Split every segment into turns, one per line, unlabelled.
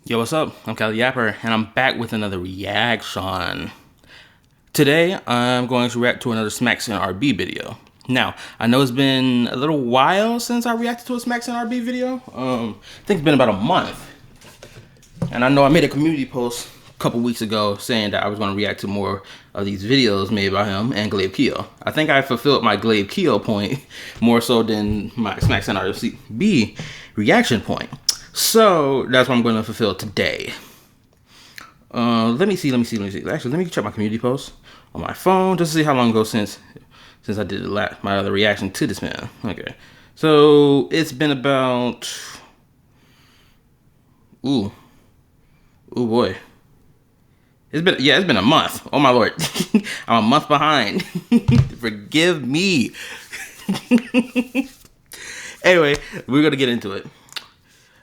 Yo, what's up? I'm KallaTheYapper, and I'm back with another reaction. Today, I'm going to react to another Smacks and RB video. Now, I know it's been a little while since I reacted to a Smacks and RB video. I think it's been about a month. And I know I made a community post a couple weeks ago saying that I was going to react to more of these videos made by him and Glaive Keo. I think I fulfilled my Glaive Keo point more so than my Smacks and RB reaction point. So that's what I'm going to fulfill today. Let me see. Actually, let me check my community post on my phone just to see how long ago since I did my other reaction to this man. Okay, so it's been about ooh boy. It's been a month. Oh my lord, I'm a month behind. Forgive me. Anyway, we're gonna get into it.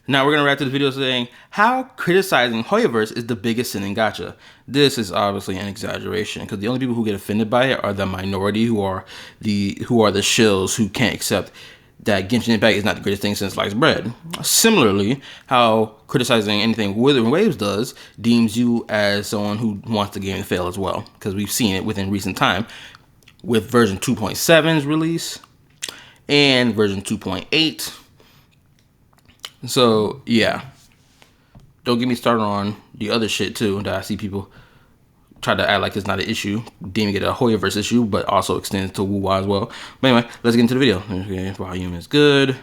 Now we're going to react to this video saying how criticizing Hoyoverse is the biggest sin in gacha. This is obviously an exaggeration because the only people who get offended by it are the minority who are the shills who can't accept that Genshin Impact is not the greatest thing since sliced bread. Similarly, how criticizing anything Withering Waves does deems you as someone who wants the game to fail as well, because we've seen it within recent time with version 2.7's release and version 2.8. So yeah, don't get me started on the other shit too that I see people try to act like it's not an issue, deeming it a Hoyoverse issue, but also extends to Wuwa as well. But anyway, let's get into the video. Okay, volume is good.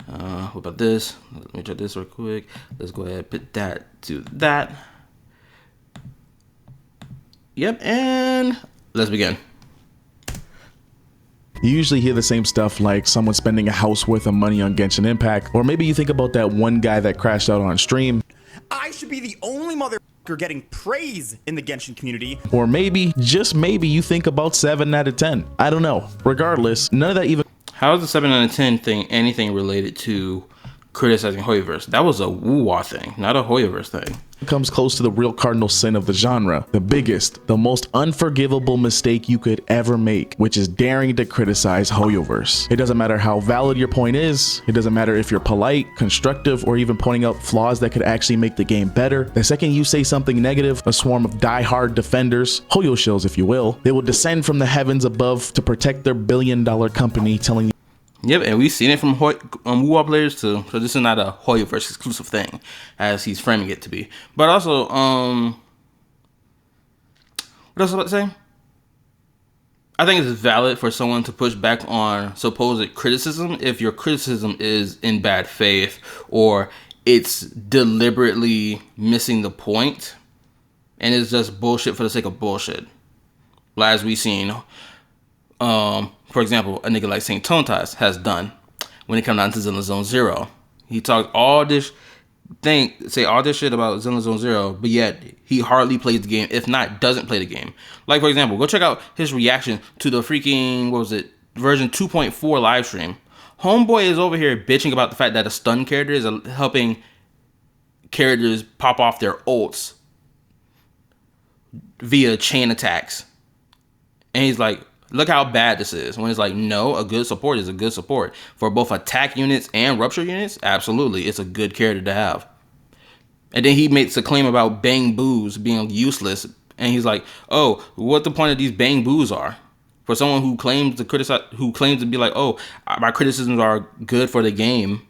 What about this? Let me check this real quick. Let's go ahead and put that to that. Yep, and let's begin.
You usually hear the same stuff like someone spending a house worth of money on Genshin Impact, or maybe you think about that one guy that crashed out on stream.
I should be the only motherfucker getting praise in the Genshin community.
Or maybe, just maybe, you think about 7 out of 10. I don't know. Regardless, none of that even...
How is the 7 out of 10 thing anything related to criticizing Hoyoverse? That was a Wuwa thing, not a Hoyoverse thing.
Comes close to the real cardinal sin of the genre, the biggest, the most unforgivable mistake you could ever make, which is daring to criticize Hoyoverse. It doesn't matter how valid your point is, it doesn't matter if you're polite, constructive, or even pointing out flaws that could actually make the game better. The second you say something negative, a swarm of die-hard defenders, Hoyo shills if you will, they will descend from the heavens above to protect their billion-dollar company, telling you.
Yep, and we've seen it from Wuwa players too, so this is not a Hoyoverse exclusive thing, as he's framing it to be. But also, what else was I about to say? I think it's valid for someone to push back on supposed criticism if your criticism is in bad faith or it's deliberately missing the point and it's just bullshit for the sake of bullshit. As we've seen, for example, a nigga like Saint Tontas has done when it comes down to Zenless Zone Zero. He talked all this say all this shit about Zenless Zone Zero, but yet he hardly plays the game, if not doesn't play the game. Like, for example, go check out his reaction to the freaking, what was it, version 2.4 live stream. Homeboy is over here bitching about the fact that a stun character is helping characters pop off their ults via chain attacks. And he's like, look how bad this is. When it's like, no, a good support is a good support. For both attack units and rupture units, absolutely, it's a good character to have. And then he makes a claim about bang boos being useless. And he's like, oh, what the point of these bang boos are? For someone who claims to criticize, who claims to be like, oh, my criticisms are good for the game,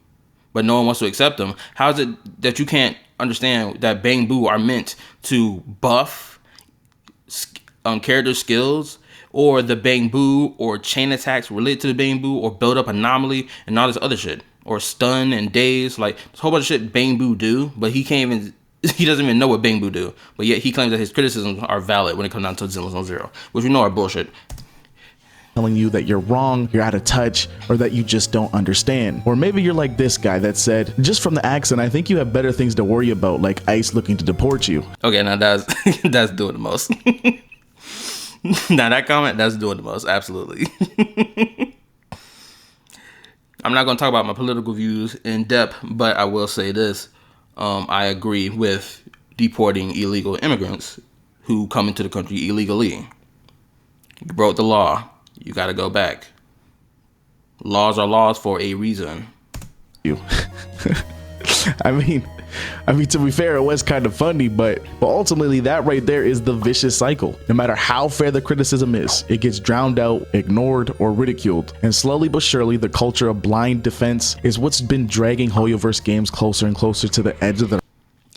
but no one wants to accept them. How is it that you can't understand that bang boo are meant to buff character skills, or the bang boo, or chain attacks related to the bang boo, or build up anomaly and all this other shit, or stun and daze, like this whole bunch of shit bang boo do, but he can't even, he doesn't even know what bang boo do, but yet he claims that his criticisms are valid when it comes down to Zenless Zone Zero, which we know are bullshit.
Telling you that you're wrong, you're out of touch, or that you just don't understand. Or maybe you're like this guy that said, just from the accent, I think you have better things to worry about, like ICE looking to deport you.
Okay, now that's that's doing the most. Now that comment, that's doing the most, absolutely. I'm not going to talk about my political views in depth, but I will say this. I agree with deporting illegal immigrants who come into the country illegally. You broke the law. You got to go back. Laws are laws for a reason.
You. I mean, to be fair, it was kind of funny, but ultimately that right there is the vicious cycle. No matter how fair the criticism is, it gets drowned out, ignored, or ridiculed. And slowly but surely, the culture of blind defense is what's been dragging Hoyoverse games closer and closer to the edge of the...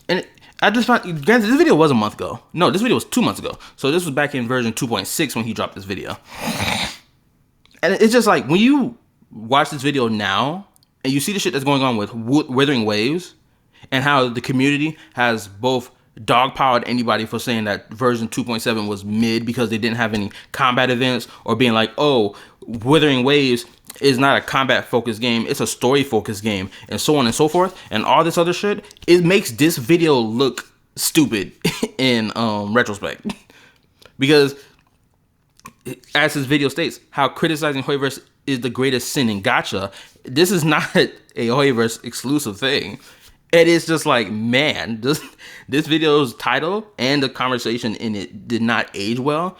And I just found, granted, this video was a month ago. No, this video was 2 months ago. So this was back in version 2.6 when he dropped this video. And it's just like, when you watch this video now, and you see the shit that's going on with Withering Waves, and how the community has both dogpiled anybody for saying that version 2.7 was mid because they didn't have any combat events, or being like, oh, Withering Waves is not a combat focused game, it's a story focused game, and so on and so forth, and all this other shit. It makes this video look stupid in retrospect. Because as his video states, how criticizing Hoyoverse is the greatest sin in gacha, this is not a Hoyoverse exclusive thing. It is just like, man, this video's title and the conversation in it did not age well.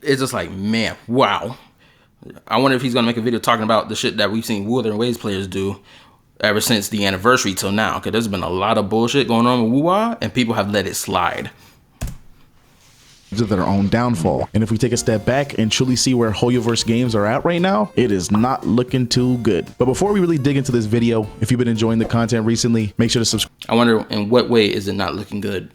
It's just like, man, wow. I wonder if he's gonna make a video talking about the shit that we've seen Wuthering Waves players do ever since the anniversary till now. Because there's been a lot of bullshit going on with Wuwa, and people have let it slide
to their own downfall. And if we take a step back and truly see where Hoyoverse games are at right now, it is not looking too good. But before we really dig into this video, if you've been enjoying the content recently, make sure to subscribe.
I wonder in what way is it not looking good?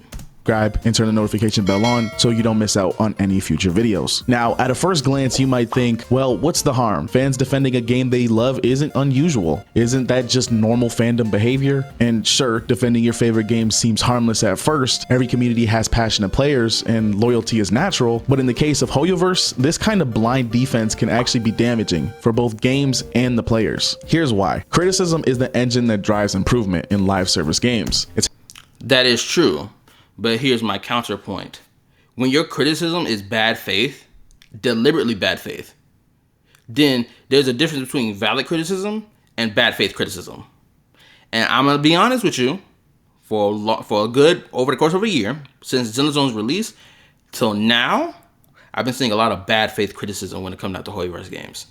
And turn the notification bell on so you don't miss out on any future videos. Now, at a first glance, you might think, well, what's the harm? Fans defending a game they love isn't unusual. Isn't that just normal fandom behavior? And sure, defending your favorite game seems harmless at first. Every community has passionate players and loyalty is natural. But in the case of Hoyoverse, this kind of blind defense can actually be damaging for both games and the players. Here's why. Criticism is the engine that drives improvement in live service games.
That is true. But here's my counterpoint. When your criticism is bad faith, deliberately bad faith, then there's a difference between valid criticism and bad faith criticism. And I'm going to be honest with you, for a good, over the course of a year, since Zone's release till now, I've been seeing a lot of bad faith criticism when it comes out to Hoyoverse games.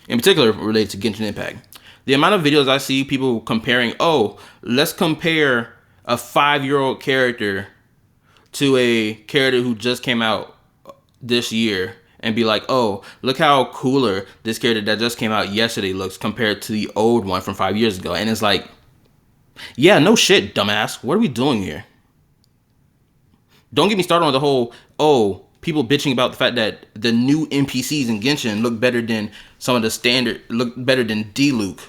In particular, related to Genshin Impact. The amount of videos I see people comparing, oh, let's compare a 5-year-old character to a character who just came out this year, and be like, oh, look how cooler this character that just came out yesterday looks compared to the old one from 5 years ago. And it's like, yeah, no shit, dumbass. What are we doing here? Don't get me started on the whole, oh, people bitching about the fact that the new NPCs in Genshin look better than some of the standard, look better than D-Luke,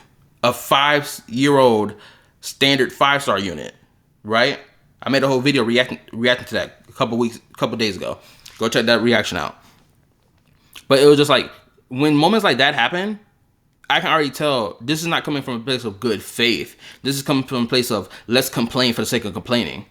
a 5-year-old standard 5-star unit. Right? I made a whole video reacting to that a couple days ago. Go check that reaction out. But it was just like, when moments like that happen, I can already tell this is not coming from a place of good faith. This is coming from a place of, let's complain for the sake of complaining.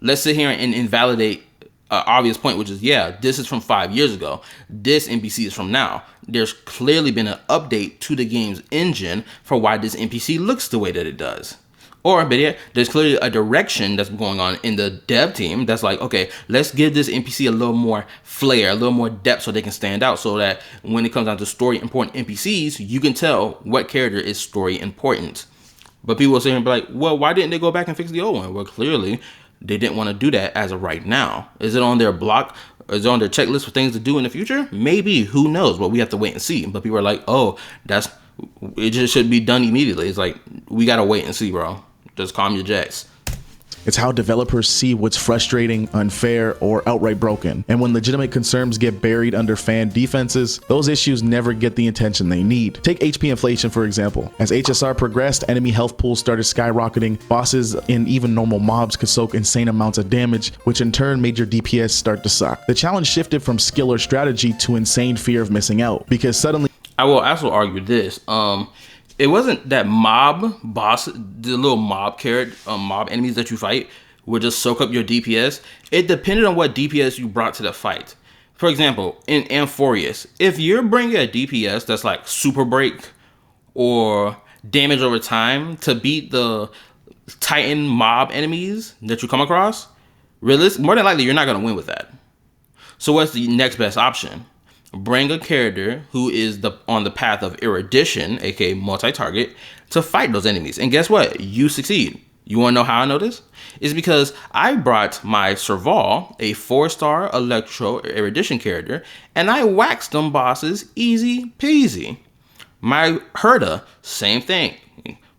Let's sit here and invalidate an obvious point, which is, yeah, this is from 5 years ago. This NPC is from now. There's clearly been an update to the game's engine for why this NPC looks the way that it does. Or, but yeah, there's clearly a direction that's going on in the dev team that's like, okay, let's give this NPC a little more flair, a little more depth so they can stand out, so that when it comes down to story important NPCs, you can tell what character is story important. But people will sit here and be like, well, why didn't they go back and fix the old one? Well, clearly, they didn't want to do that as of right now. Is it on their block? Is it on their checklist for things to do in the future? Maybe. Who knows? But we have to wait and see. But people are like, oh, it just should be done immediately. It's like, we got to wait and see, bro. Just calm your jets.
It's how developers see what's frustrating, unfair, or outright broken. And when legitimate concerns get buried under fan defenses, those issues never get the attention they need. Take HP inflation, for example. As HSR progressed, enemy health pools started skyrocketing, bosses and even normal mobs could soak insane amounts of damage, which in turn made your DPS start to suck. The challenge shifted from skill or strategy to insane fear of missing out, because suddenly...
I will also argue this. It wasn't that mob boss, the little mob mob enemies that you fight would just soak up your DPS. It depended on what DPS you brought to the fight. For example, in Amphorius, if you're bringing a DPS that's like super break or damage over time to beat the Titan mob enemies that you come across, more than likely you're not going to win with that. So what's the next best option? bring a character who is on the path of erudition, aka multi-target, to fight those enemies. And guess what? You succeed. You want to know how I know this? It's because I brought my Serval, a 4-star Electro erudition character, and I waxed them bosses easy peasy. My Herda, same thing.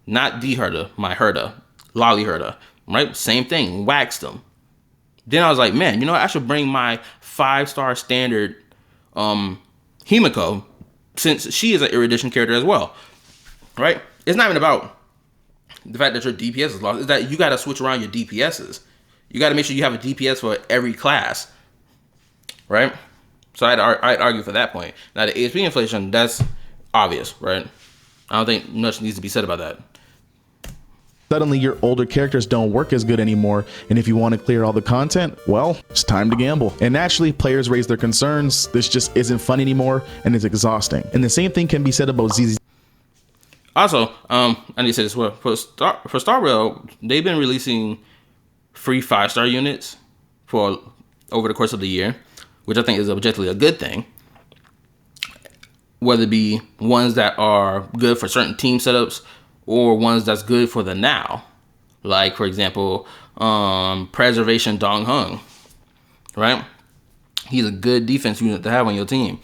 Not the Herda, my Herda, Lolly Herda, right? Same thing, waxed them. Then I was like, man, you know what? I should bring my 5-star standard Himiko, since she is an erudition character as well, right? It's not even about the fact that your DPS is lost. Is that you got to switch around your DPSs. You got to make sure you have a DPS for every class, right? So I'd argue for that point. Now the HP inflation, that's obvious, right? I don't think much needs to be said about that.
Suddenly your older characters don't work as good anymore, and if you want to clear all the content, well, it's time to gamble. And naturally, players raise their concerns. This just isn't fun anymore, and it's exhausting. And the same thing can be said about ZZ.
Also, I need to say this well. For Star Rail, they've been releasing free 5-star units for over the course of the year, which I think is objectively a good thing. Whether it be ones that are good for certain team setups or ones that's good for the now. Like, for example, Preservation Dong Hung, right? He's a good defense unit to have on your team.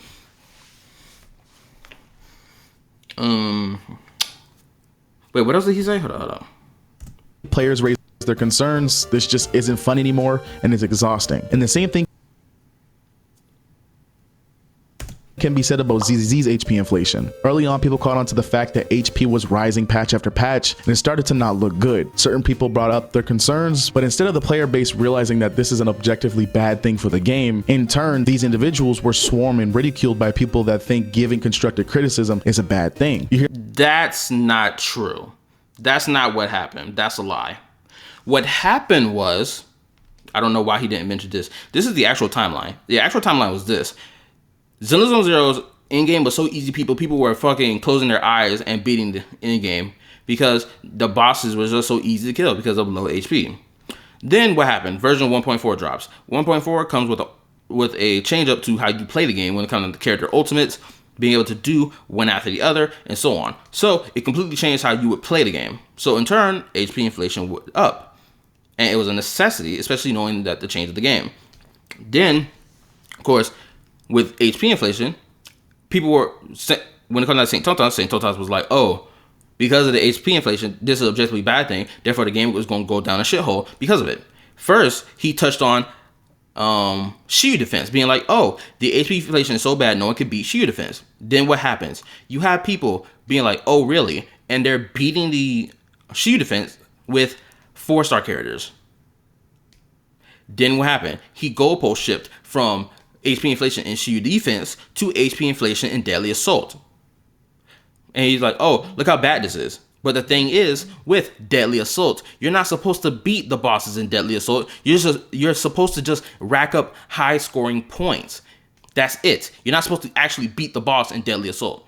Wait, what else did he say? Hold on.
Players raise their concerns. This just isn't fun anymore, and it's exhausting. And the same thing can be said about ZZZ's HP inflation. Early on, people caught on to the fact that HP was rising patch after patch, and it started to not look good. Certain people brought up their concerns, but instead of the player base realizing that this is an objectively bad thing for the game, in turn, these individuals were swarmed and ridiculed by people that think giving constructive criticism is a bad thing.
That's not true. That's not what happened. That's a lie. What happened was, I don't know why he didn't mention this. This is the actual timeline. The actual timeline was this. Xenozone Zero's in-game was so easy, people were fucking closing their eyes and beating the in-game because the bosses were just so easy to kill because of low HP. Then what happened? Version 1.4 drops. 1.4 comes with a change up to how you play the game when it comes to the character ultimates, being able to do one after the other, and so on. So it completely changed how you would play the game. So in turn, HP inflation went up. And it was a necessity, especially knowing that the change of the game. Then, of course, with HP inflation, people were, when it comes to St. Totas was like, oh, because of the HP inflation, this is an objectively bad thing, therefore the game was going to go down a shithole because of it. First, he touched on Shield defense, being like, oh, the HP inflation is so bad, no one could beat Shield defense. Then what happens? You have people being like, oh, really? And they're beating the Shield defense with 4-star characters. Then what happened? He goalpost shift from HP inflation in Shield defense to HP inflation in Deadly Assault. And he's like, oh, look how bad this is. But the thing is, with Deadly Assault, you're not supposed to beat the bosses in Deadly Assault. You're supposed to just rack up high scoring points. That's it. You're not supposed to actually beat the boss in Deadly Assault.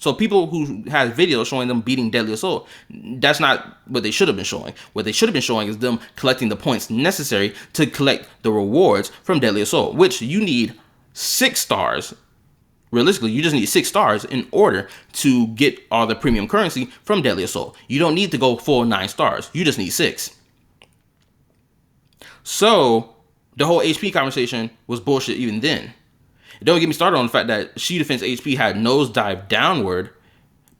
So people who have videos showing them beating Deadly Assault, that's not what they should have been showing. What they should have been showing is them collecting the points necessary to collect the rewards from Deadly Assault, which you need 6 stars. Realistically, you just need 6 stars in order to get all the premium currency from Deadly Assault. You don't need to go full 9 stars. You just need 6. So the whole HP conversation was bullshit even then. Don't get me started on the fact that Shield defense HP had nosedive downward,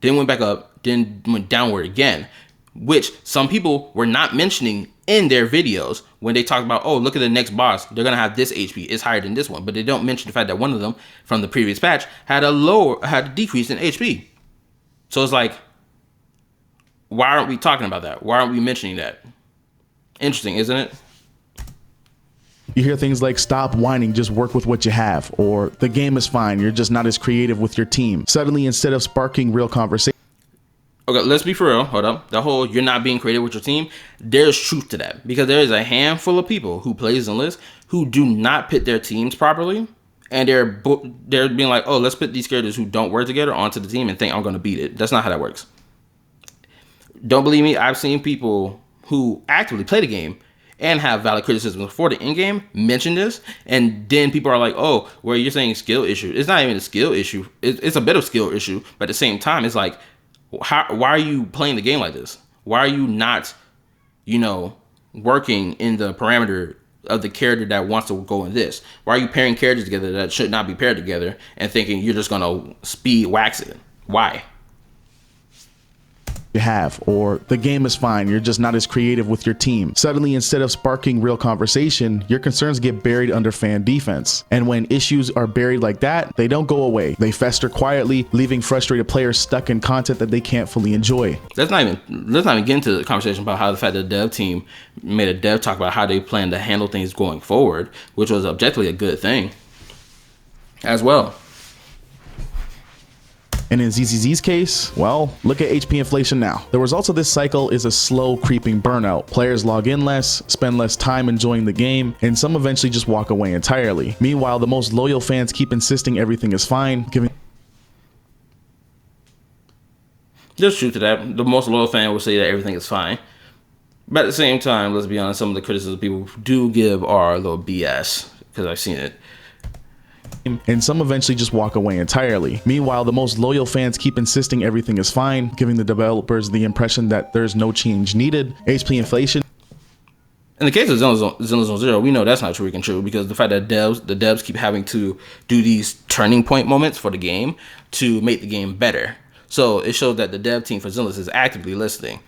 then went back up, then went downward again, which some people were not mentioning in their videos when they talk about, oh, look at the next boss, they're gonna have this HP, it's higher than this one, but they don't mention the fact that one of them from the previous patch had a decrease in HP. So it's like, why aren't we talking about that? Why aren't we mentioning that? Interesting, isn't it?
You hear things like, stop whining, just work with what you have, or the game is fine, you're just not as creative with your team. Suddenly, instead of sparking real conversation.
Okay, let's be for real. Hold up. The whole you're not being creative with your team, there's truth to that. Because there is a handful of people who play Zenless who do not pit their teams properly. And they're being like, oh, let's put these characters who don't work together onto the team and think I'm going to beat it. That's not how that works. Don't believe me? I've seen people who actively play the game and have valid criticism for the in-game, mention this, and then people are like, oh, well, you're saying skill issue. It's not even a skill issue. It's a bit of skill issue, but at the same time, it's like, why are you playing the game like this? Why are you not, working in the parameter of the character that wants to go in this? Why are you pairing characters together that should not be paired together and thinking you're just gonna speed wax it? Why?
You have, or the game is fine, you're just not as creative with your team. Suddenly, instead of sparking real conversation, your concerns get buried under fan defense. And when issues are buried like that, they don't go away. They fester quietly, leaving frustrated players stuck in content that they can't fully enjoy.
Let's not even get into the conversation about how the fact that the dev team made a dev talk about how they plan to handle things going forward, which was objectively a good thing as well.
And in ZZZ's case, well, look at HP inflation now. The result of this cycle is a slow creeping burnout. Players log in less, spend less time enjoying the game, and some eventually just walk away entirely. Meanwhile, the most loyal fans keep insisting everything is fine, giving...
There's truth to that. The most loyal fan will say that everything is fine. But at the same time, let's be honest, some of the criticisms people do give are a little BS, because I've seen it.
And some eventually just walk away entirely. Meanwhile, the most loyal fans keep insisting everything is fine, giving the developers the impression that there's no change needed. HP inflation.
In the case of Xenoblade Zone Zero, we know that's not freaking true, because the fact that the devs keep having to do these turning point moments for the game to make the game better. So it shows that the dev team for Xenoblade is actively listening.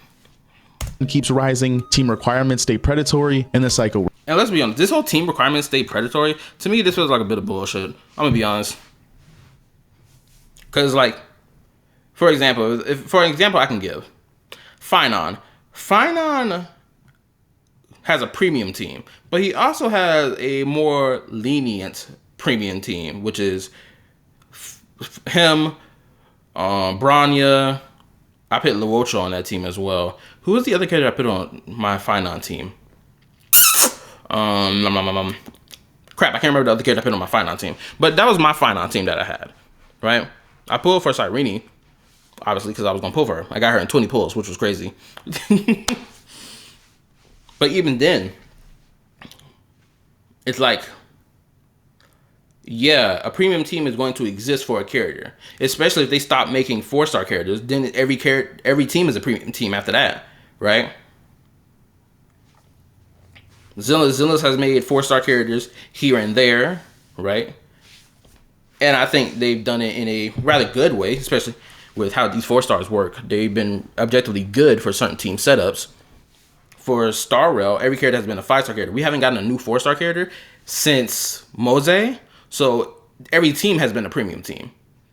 Keeps rising, team requirements stay predatory, and the cycle.
And let's be honest, this whole team requirements stay predatory. To me, this feels like a bit of bullshit. I'm gonna be honest. Cause like, for example, I can give Finon. Finon has a premium team, but he also has a more lenient premium team, which is him, Branya. I put Luocha on that team as well. Who was the other character I put on my Finon team? Crap, I can't remember the other character I put on my Finon team. But that was my Finon team that I had, right? I pulled for Cyrene, obviously, because I was going to pull for her. I got her in 20 pulls, which was crazy. But even then, it's like, yeah, a premium team is going to exist for a character, especially if they stop making 4-star characters. Then every team is a premium team after that, right? Xillis has made 4-star characters here and there, right? And I think they've done it in a rather good way, especially with how these 4-stars work. They've been objectively good for certain team setups. For Star Rail, every character has been a 5-star character. We haven't gotten a new 4-star character since Mose, so every team has been a premium team.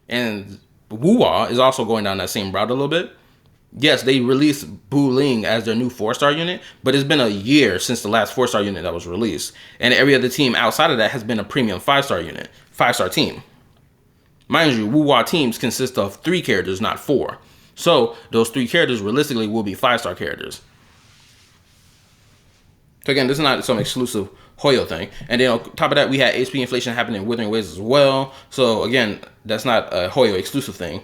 And Wuwa is also going down that same route a little bit. Yes, they released Bu Ling as their new 4-star unit, but it's been a year since the last 4-star unit that was released. And every other team outside of that has been a premium 5-star unit, 5-star team. Mind you, Wuwa teams consist of 3 characters, not 4. So those 3 characters realistically will be 5-star characters. So again, this is not some exclusive Hoyo thing. And then on top of that, we had HP inflation happening in Withering Waves as well. So again, that's not a Hoyo exclusive thing.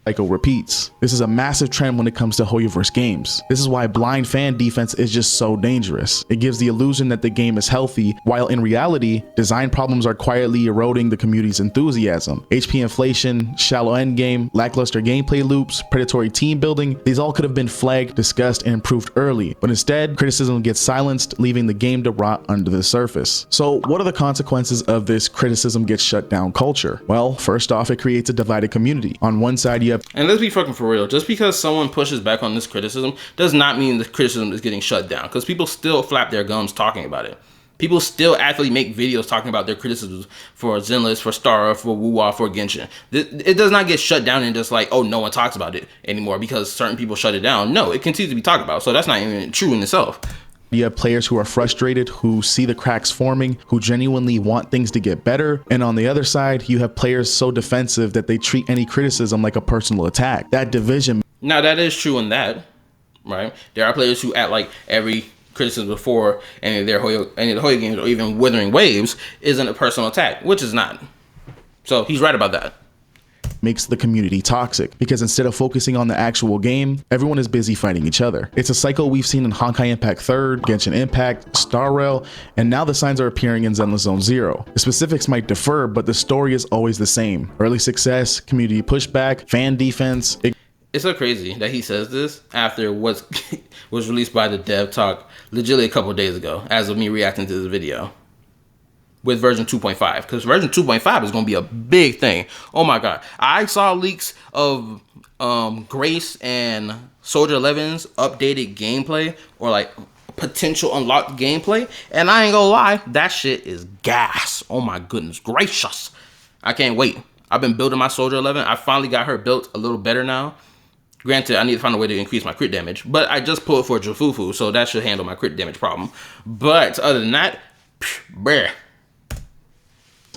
Cycle repeats. This is a massive trend when it comes to Hoyoverse games. This is why blind fan defense is just so dangerous. It gives the illusion that the game is healthy, while in reality, design problems are quietly eroding the community's enthusiasm. HP inflation, shallow endgame, lackluster gameplay loops, predatory team building, these all could have been flagged, discussed, and improved early, but instead, criticism gets silenced, leaving the game to rot under the surface. So what are the consequences of this criticism gets shut down culture? Well, first off, it creates a divided community. On one side, you have...
And let's be fucking for real. Just because someone pushes back on this criticism does not mean the criticism is getting shut down, because people still flap their gums talking about it. People still actually make videos talking about their criticisms for Zenless, for Star, for Wuwa, for Genshin. It does not get shut down and just like, oh, no one talks about it anymore because certain people shut it down. No, it continues to be talked about. So that's not even true in itself.
You have players who are frustrated, who see the cracks forming, who genuinely want things to get better. And on the other side, you have players so defensive that they treat any criticism like a personal attack. That division.
Now, that is true in that, right? There are players who act like every criticism before any of the Hoyo games or even Withering Waves isn't a personal attack, which is not. So he's right about that.
makes the community toxic, because instead of focusing on the actual game, everyone is busy fighting each other. It's a cycle we've seen in Honkai Impact 3rd, Genshin Impact, Star Rail, and now the signs are appearing in Zenless Zone Zero. The specifics might differ, but the story is always the same. Early success, community pushback, fan defense.
It's so crazy that he says this after what was released by the Dev Talk legitimately a couple of days ago, as of me reacting to this video with version 2.5, because version 2.5 is going to be a big thing. Oh my god, I saw leaks of Grace and Soldier 11's updated gameplay, or like potential unlocked gameplay, and I ain't gonna lie, that shit is gas. Oh my goodness gracious, I can't wait. I've been building my Soldier 11. I finally got her built a little better now. Granted, I need to find a way to increase my crit damage, but I just pulled for Jafufu, so that should handle my crit damage problem. But other than that, bruh.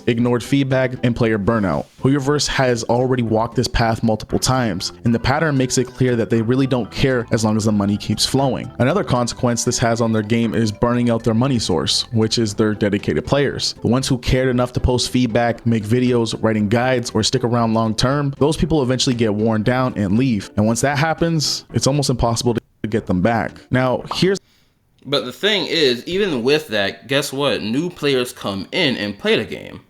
Ignored feedback, and player burnout. Hoyoverse has already walked this path multiple times, and the pattern makes it clear that they really don't care as long as the money keeps flowing. Another consequence this has on their game is burning out their money source, which is their dedicated players. The ones who cared enough to post feedback, make videos, writing guides, or stick around long term, those people eventually get worn down and leave. And once that happens, it's almost impossible to get them back. Now,
But the thing is, even with that, guess what? New players come in and play the game.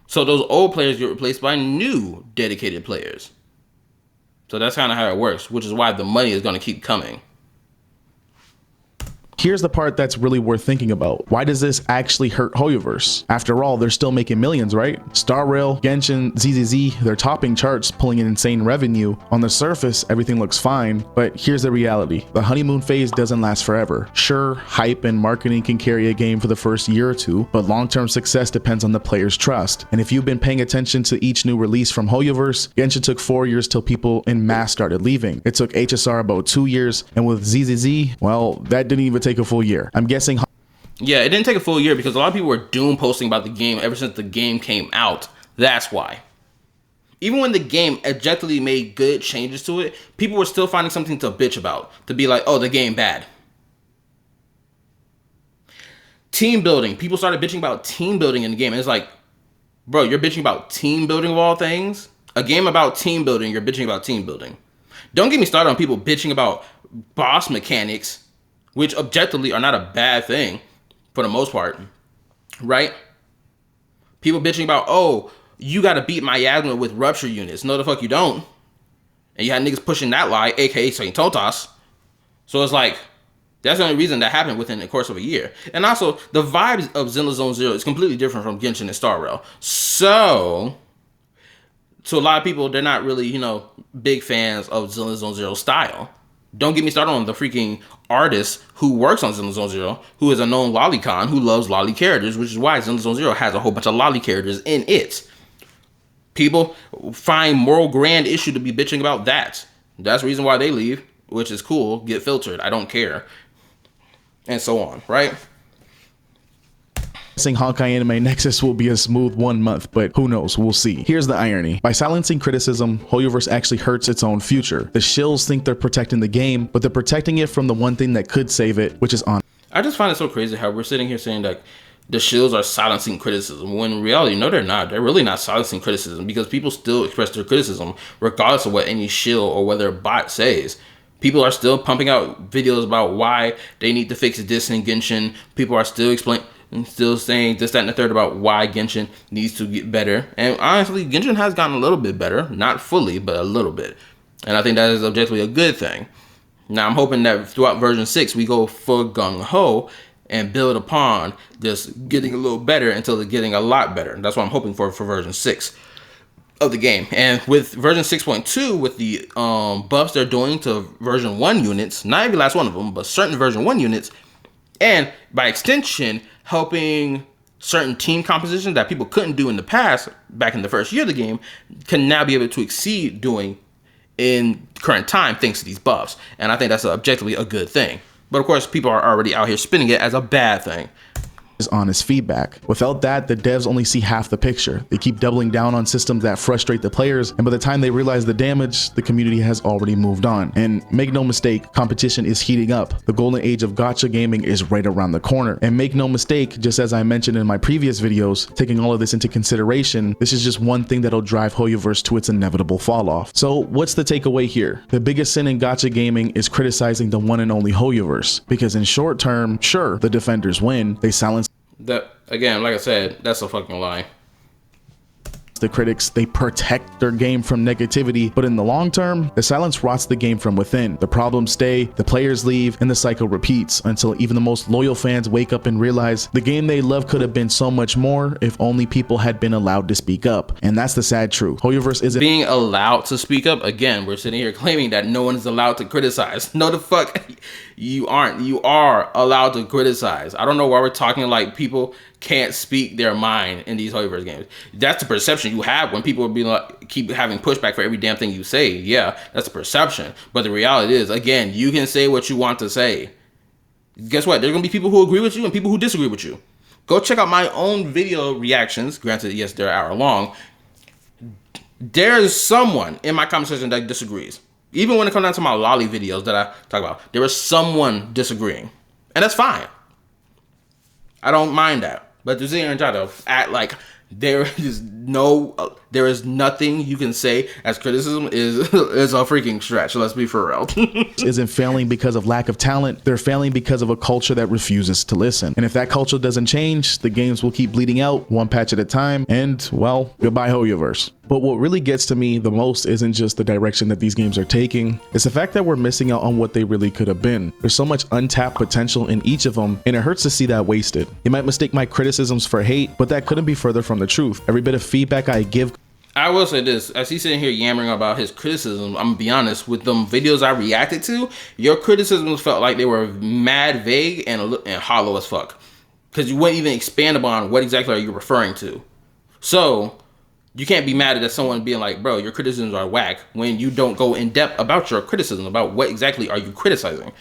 So those old players get replaced by new dedicated players. So that's kind of how it works, which is why the money is going to keep coming.
Here's the part that's really worth thinking about. Why does this actually hurt Hoyoverse? After all, they're still making millions, right? Star Rail, Genshin, ZZZ, they're topping charts, pulling in insane revenue. On the surface, everything looks fine, but here's the reality. The honeymoon phase doesn't last forever. Sure, hype and marketing can carry a game for the first year or two, but long-term success depends on the player's trust. And if you've been paying attention to each new release from Hoyoverse, Genshin took 4 years till people en masse started leaving. It took HSR about 2 years, and with ZZZ, well, that didn't even take a full year. I'm guessing.
Yeah, it didn't take a full year because a lot of people were doom posting about the game ever since the game came out. That's why. Even when the game objectively made good changes to it, people were still finding something to bitch about. To be like, oh, the game bad. Team building. People started bitching about team building in the game. And it's like, bro, you're bitching about team building of all things? A game about team building, you're bitching about team building. Don't get me started on people bitching about boss mechanics, which objectively are not a bad thing for the most part, right? People bitching about, oh, you got to beat Miasma with rupture units. No, the fuck you don't. And you had niggas pushing that lie, aka Saint Totas. So it's like, that's the only reason that happened within the course of a year. And also, the vibes of Zenless Zone Zero is completely different from Genshin and Star Rail. So, to a lot of people, they're not really, big fans of Zenless Zone Zero style. Don't get me started on the freaking artist who works on Zenless Zone Zero, who is a known lolicon who loves lolly characters, which is why Zenless Zone Zero has a whole bunch of lolly characters in it. People find moral grand issue to be bitching about that. That's the reason why they leave, which is cool. Get filtered. I don't care. And so on, right?
Honkai Anime Nexus will be a smooth 1 month, but who knows, we'll see. Here's the irony. By silencing criticism, Hoyoverse actually hurts its own future. The shills think they're protecting the game, but they're protecting it from the one thing that could save it, which is on.
I just find it so crazy how we're sitting here saying that the shills are silencing criticism, when in reality, no, they're not. They're really not silencing criticism, because people still express their criticism, regardless of what any shill or whether a bot says. People are still pumping out videos about why they need to fix this in Genshin. People are still still saying this, that, and the third about why Genshin needs to get better. And honestly, Genshin has gotten a little bit better. Not fully, but a little bit. And I think that is objectively a good thing. Now, I'm hoping that throughout version 6, we go full gung-ho and build upon just getting a little better until it's getting a lot better. That's what I'm hoping for version 6 of the game. And with version 6.2, with the buffs they're doing to version 1 units, not every last one of them, but certain version 1 units, and by extension, helping certain team compositions that people couldn't do in the past, back in the first year of the game, can now be able to exceed doing in current time thanks to these buffs. And I think that's objectively a good thing. But of course, people are already out here spinning it as a bad thing.
is honest feedback. Without that, the devs only see half the picture. They keep doubling down on systems that frustrate the players, and by the time they realize the damage, the community has already moved on. And make no mistake, competition is heating up. The golden age of gacha gaming is right around the corner. And make no mistake, just as I mentioned in my previous videos, taking all of this into consideration, this is just one thing that'll drive Hoyoverse to its inevitable fall off. So what's the takeaway here? The biggest sin in gacha gaming is criticizing the one and only Hoyoverse, because in short term, sure, the defenders win, they silence
That, again, like I said, that's a fucking lie.
the critics, they protect their game from negativity, but in the long term, the silence rots the game from within. The problems stay, the players leave, and the cycle repeats until even the most loyal fans wake up and realize the game they love could have been so much more if only people had been allowed to speak up. And that's the sad truth. Hoyoverse isn't
Being allowed to speak up, again, we're sitting here claiming that no one is allowed to criticize. No, the fuck, you aren't. You are allowed to criticize. I don't know why we're talking like people can't speak their mind in these Hoyoverse games. That's the perception you have when people be like, keep having pushback for every damn thing you say. Yeah, that's the perception. But the reality is, again, you can say what you want to say. Guess what? There's gonna be people who agree with you and people who disagree with you. Go check out my own video reactions. Granted, yes, they're an hour long. There's someone in my comment section that disagrees. Even when it comes down to my lolly videos that I talk about, there is someone disagreeing. And that's fine. I don't mind that. But to sit here and try to act like there is nothing you can say as criticism is a freaking stretch. Let's be for real.
isn't failing because of lack of talent. They're failing because of a culture that refuses to listen. And if that culture doesn't change, the games will keep bleeding out one patch at a time. And well, goodbye Hoyoverse. But what really gets to me the most isn't just the direction that these games are taking, it's the fact that we're missing out on what they really could have been. There's so much untapped potential in each of them, and it hurts to see that wasted. You might mistake my criticisms for hate, but that couldn't be further from the truth. Every bit of feedback I give,
I will say this, as he's sitting here yammering about his criticism, I'm gonna be honest, with them videos I reacted to, your criticisms felt like they were mad vague and hollow as fuck. Because you wouldn't even expand upon what exactly are you referring to. So, you can't be mad at someone being like, bro, your criticisms are whack, when you don't go in depth about your criticism, about what exactly are you criticizing.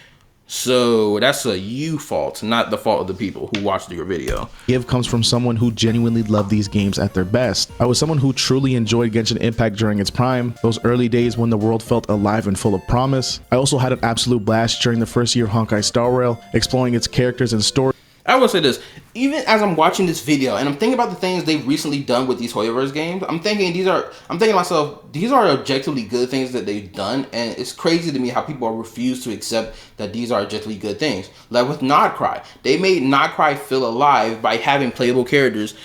So that's a you fault, not the fault of the people who watched your video.
Give comes from someone who genuinely loved these games at their best. I was someone who truly enjoyed Genshin Impact during its prime, those early days when the world felt alive and full of promise. I also had an absolute blast during the first year of Honkai Star Rail, exploring its characters and story.
I will say this, even as I'm watching this video and I'm thinking about the things they've recently done with these Hoyoverse games, I'm thinking to myself, these are objectively good things that they've done, and it's crazy to me how people refuse to accept that these are objectively good things. Like with Nodcry, they made Nodcry feel alive by having playable characters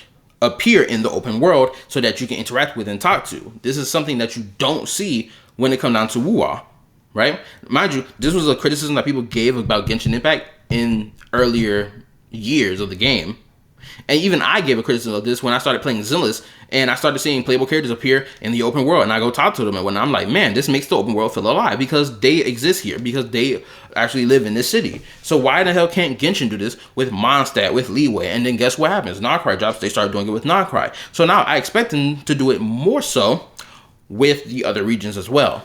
appear in the open world so that you can interact with and talk to. This is something that you don't see when it comes down to Wuwa, right? Mind you, this was a criticism that people gave about Genshin Impact in earlier years of the game, and even I gave a criticism of this when I started playing Zenless and I started seeing playable characters appear in the open world, and I go talk to them, and when I'm like, man, this makes the open world feel alive because they exist here, because they actually live in this city. So why the hell can't Genshin do this with Mondstadt, with Leeway? And then guess what happens? Nodcry drops, they start doing it with Nodcry. So now I expect them to do it more so with the other regions as well.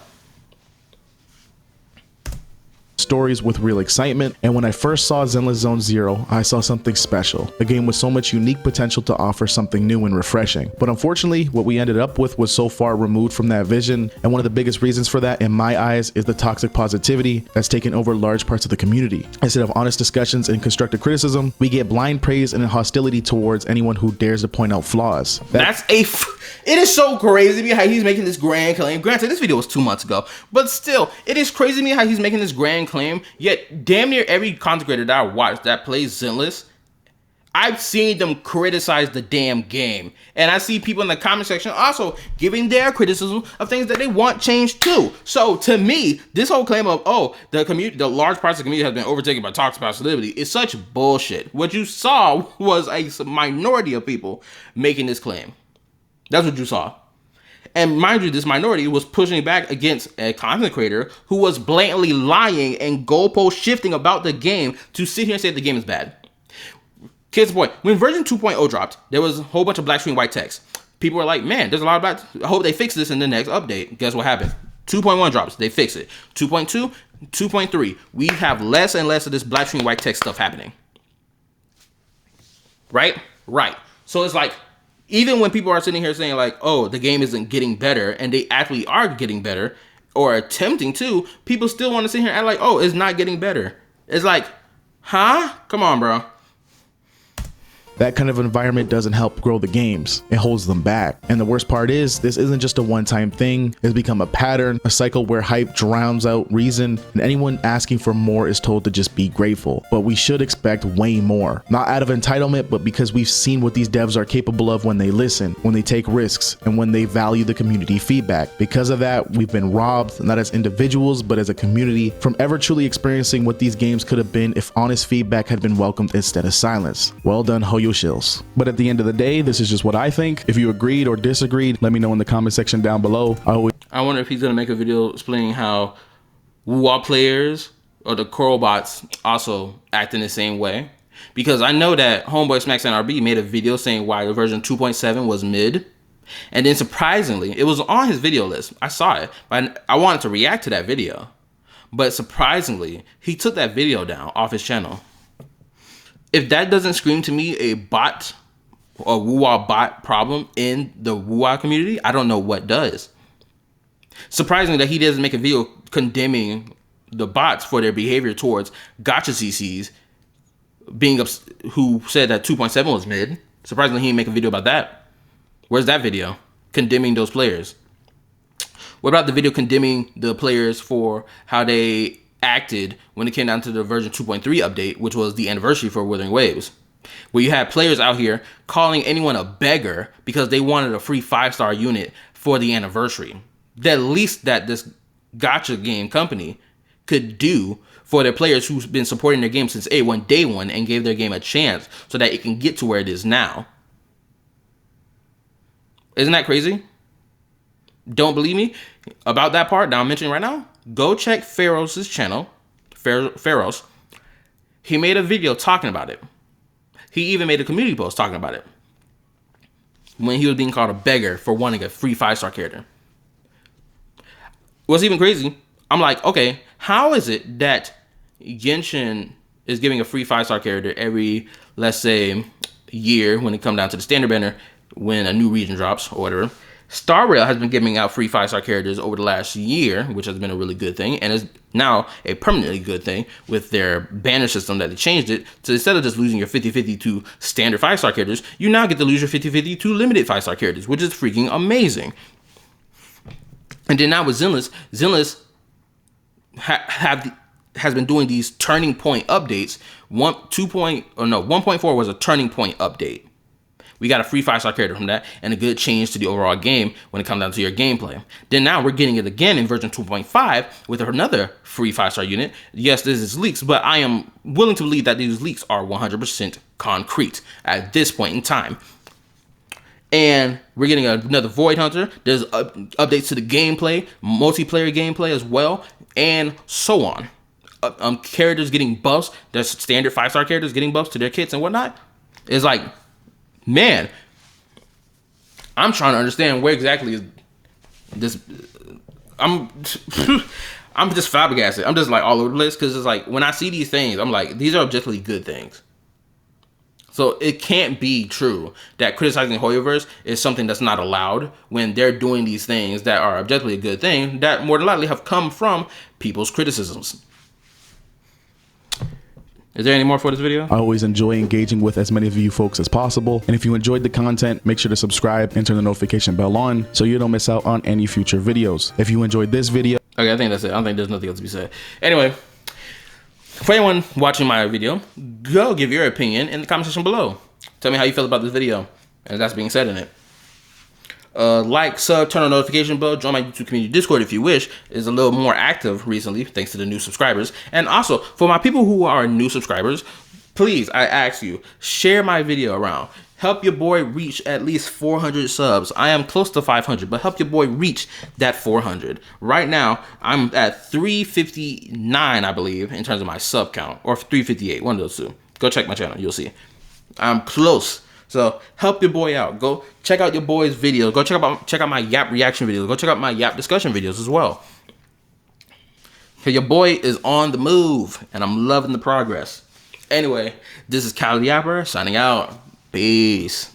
Stories with real excitement, and when I first saw Zenless Zone Zero, I saw something special. A game with so much unique potential to offer something new and refreshing. But unfortunately, what we ended up with was so far removed from that vision, and one of the biggest reasons for that, in my eyes, is the toxic positivity that's taken over large parts of the community. Instead of honest discussions and constructive criticism, we get blind praise and hostility towards anyone who dares to point out flaws.
It is so crazy to me how he's making this grand claim. Granted, this video was 2 months ago, but still, it is crazy to me how he's making this grand claim, yet damn near every content creator that I watch that plays Zenless, I've seen them criticize the damn game. And I see people in the comment section also giving their criticism of things that they want changed too. So to me, this whole claim of, oh, the large parts of the community has been overtaken by toxic positivity is such bullshit. What you saw was a minority of people making this claim. That's what you saw. And mind you, this minority was pushing back against a content creator who was blatantly lying and goalpost shifting about the game to sit here and say the game is bad. Case in point, when version 2.0 dropped, there was a whole bunch of black screen white text. People were like, man, there's a lot of black. I hope they fix this in the next update. Guess what happened? 2.1 drops, they fix it. 2.2, 2.3, we have less and less of this black screen white text stuff happening. right? Right. So it's like, even when people are sitting here saying like, oh, the game isn't getting better, and they actually are getting better or attempting to, people still want to sit here and act like, oh, it's not getting better. It's like, huh? Come on, bro.
That kind of environment doesn't help grow the games. It holds them back. And the worst part is, this isn't just a one-time thing. It's become a pattern, a cycle where hype drowns out reason, and anyone asking for more is told to just be grateful. But we should expect way more. Not out of entitlement, but because we've seen what these devs are capable of when they listen, when they take risks, and when they value the community feedback. Because of that, we've been robbed, not as individuals, but as a community, from ever truly experiencing what these games could have been if honest feedback had been welcomed instead of silence. Well done, Hoyo Shills. But at the end of the day, this is just what I think. If you agreed or disagreed, let me know in the comment section down below.
I wonder if he's gonna make a video explaining how WoW players or the Coral bots also act in the same way. Because I know that Homeboy Smacks NRB made a video saying why version 2.7 was mid. And then surprisingly, it was on his video list. I saw it, but I wanted to react to that video. But surprisingly, he took that video down off his channel. If that doesn't scream to me a bot or WoW bot problem in the WoW community, I don't know what does. Surprisingly that he doesn't make a video condemning the bots for their behavior towards gacha CCs who said that 2.7 was mid. Surprisingly, he didn't make a video about that. Where's that video condemning those players? What about the video condemning the players for how they acted when it came down to the version 2.3 update, which was the anniversary for Wuthering Waves, where you had players out here calling anyone a beggar because they wanted a free 5-star unit for the anniversary? The least that this gacha game company could do for their players who's been supporting their game since day one and gave their game a chance so that it can get to where it is now. Isn't that crazy? Don't believe me about that part that I'm mentioning right now? Go check Pharaoh's channel. Pharaoh's. He made a video talking about it. He even made a community post talking about it. When he was being called a beggar for wanting a free 5-star character. What's even crazy, I'm like, okay, how is it that Genshin is giving a free 5-star character every, let's say, year when it comes down to the standard banner when a new region drops or whatever? Star Rail has been giving out free 5-star characters over the last year, which has been a really good thing, and is now a permanently good thing with their banner system that they changed it to, instead of just losing your 50-50 to standard 5-star characters, you now get to lose your 50-50 to limited 5-star characters, which is freaking amazing. And then now with Zenless has been doing these turning point updates. 1.4 was a turning point update. We got a free 5-star character from that and a good change to the overall game when it comes down to your gameplay. Then now we're getting it again in version 2.5 with another free 5-star unit. Yes, this is leaks, but I am willing to believe that these leaks are 100% concrete at this point in time. And we're getting another Void Hunter. There's updates to the gameplay, multiplayer gameplay as well, and so on. Characters getting buffs. There's standard 5-star characters getting buffs to their kits and whatnot. It's like, man, I'm trying to understand where exactly is this. I'm just flabbergasted. I'm just like all over the place because it's like when I see these things, I'm like, these are objectively good things. So it can't be true that criticizing Hoyoverse is something that's not allowed when they're doing these things that are objectively a good thing that more than likely have come from people's criticisms. Is there any more for this video?
I always enjoy engaging with as many of you folks as possible. And if you enjoyed the content, make sure to subscribe and turn the notification bell on so you don't miss out on any future videos. If you enjoyed this video.
Okay, I think that's it. I don't think there's nothing else to be said. Anyway, for anyone watching my video, go give your opinion in the comment section below. Tell me how you feel about this video and that's being said in it. Like, sub, turn on notification bell, join my YouTube community Discord if you wish. It's a little more active recently thanks to the new subscribers. And also, for my people who are new subscribers, please, I ask you, share my video around. Help your boy reach at least 400 subs. I am close to 500, but help your boy reach that 400. Right now, I'm at 359, I believe, in terms of my sub count, or 358, one of those two. Go check my channel, you'll see. I'm close. So help your boy out. Go check out your boy's videos. Go check out my Yap reaction videos. Go check out my Yap discussion videos as well. Cause your boy is on the move, and I'm loving the progress. Anyway, this is KallaTheYapper signing out. Peace.